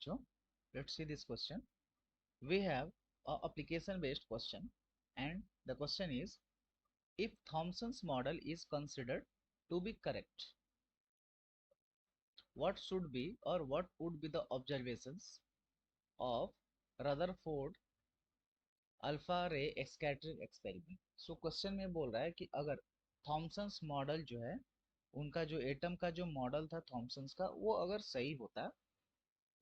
बच्चों, let's see this question. We have a application based question and the question is, if Thomson's model is considered to be correct, what should be or what would be the observations of Rutherford alpha ray scattering experiment? So question में बोल रहा है कि अगर Thomson's model जो है, उनका जो एटम का जो मॉडल था थॉमसन्स का, वो अगर सही होता,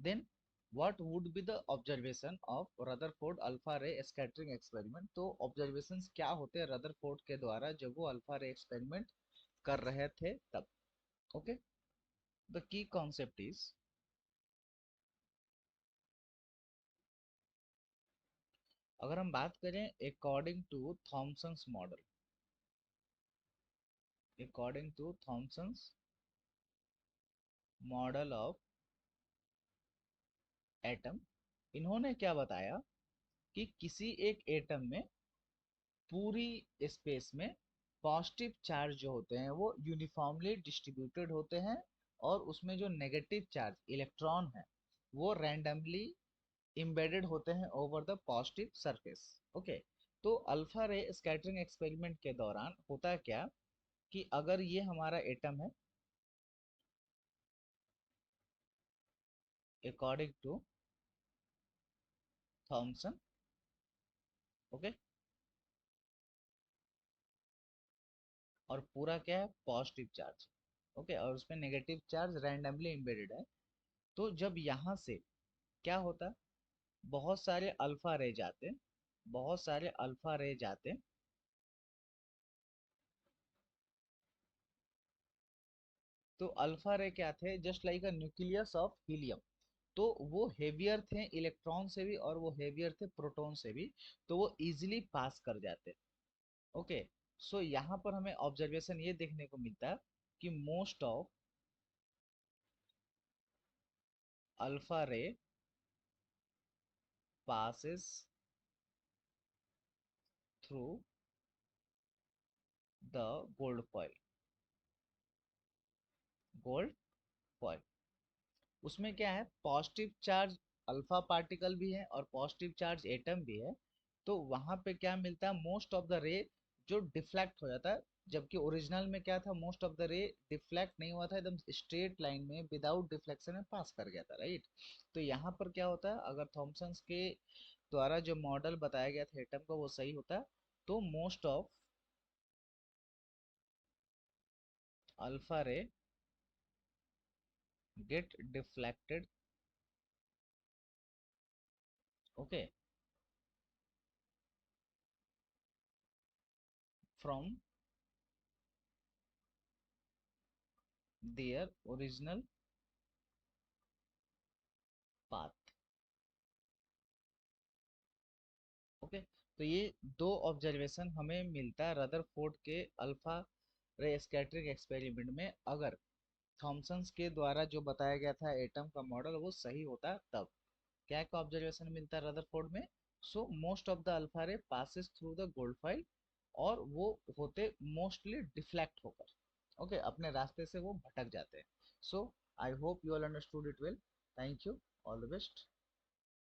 then what would be the observation of Rutherford alpha ray scattering experiment? तो ऑब्जर्वेशंस क्या होते हैं रदरफोर्ड के द्वारा जब वो अल्फा रे एक्सपेरिमेंट कर रहे थे तब? Okay, the key concept is, अगर हम बात करें according to Thomson's model, according to Thomson's model of atom, इन्होंने क्या बताया कि किसी एक एटम में पूरी स्पेस में पॉजिटिव चार्ज जो होते हैं वो यूनिफॉर्मली डिस्ट्रीब्यूटेड होते हैं और उसमें जो नेगेटिव चार्ज इलेक्ट्रॉन है वो रैंडमली एम्बेडेड होते हैं over the positive surface. Okay, तो अल्फा रे स्कैटरिंग एक्सपेरिमेंट के दौरान होता क्या कि अगर ये हमारा एटम है अकॉर्डिंग टू थॉमसन, ओके, और पूरा क्या है पॉजिटिव चार्ज, ओके, और उसमें नेगेटिव चार्ज रैंडमली एम्बेडेड है, तो जब यहाँ से क्या होता, बहुत सारे अल्फा रे जाते, बहुत सारे अल्फा रे जाते, तो अल्फा रे क्या थे, just like a nucleus of helium, तो वो हेवियर थे इलेक्ट्रॉन से भी और वो हेवियर थे प्रोटॉन से भी, तो वो इजीली पास कर जाते। ओके, सो यहाँ पर हमें ऑब्जर्वेशन ये देखने को मिलता है कि मोस्ट ऑफ अल्फा रे passes through the gold foil, gold foil, उसमें क्या है पॉजिटिव चार्ज अल्फा पार्टिकल भी है और पॉजिटिव चार्ज एटम भी है, तो वहां पे क्या मिलता है मोस्ट ऑफ द रे जो डिफ्लेक्ट हो जाता है, जबकि ओरिजिनल में क्या था मोस्ट ऑफ द रे डिफ्लेक्ट नहीं हुआ था, एकदम स्ट्रेट लाइन में विदाउट डिफ्लेक्शन में पास कर गया था, राइट? तो यहाँ पर क्या होता है, अगर थॉमसन्स के द्वारा जो मॉडल बताया गया था एटम का वो सही होता है, तो मोस्ट ऑफ अल्फा रे get deflected, okay, from their original path। Okay, तो ये दो ऑब्जर्वेशन हमें मिलता है रदरफोर्ड के अल्फा रे स्कैटरिंग एक्सपेरिमेंट में, अगर थॉमसन्स के द्वारा जो बताया गया था एटम का मॉडल वो सही होता तब क्या क्या ऑब्जर्वेशन मिलता है रदरफोर्ड में? So most of the alpha रे passes through the gold file, और वो होते मोस्टली डिफ्लेक्ट होकर, ओके, अपने रास्ते से वो भटक जाते हैं। So I hope you all understood it well. Thank you, all the best.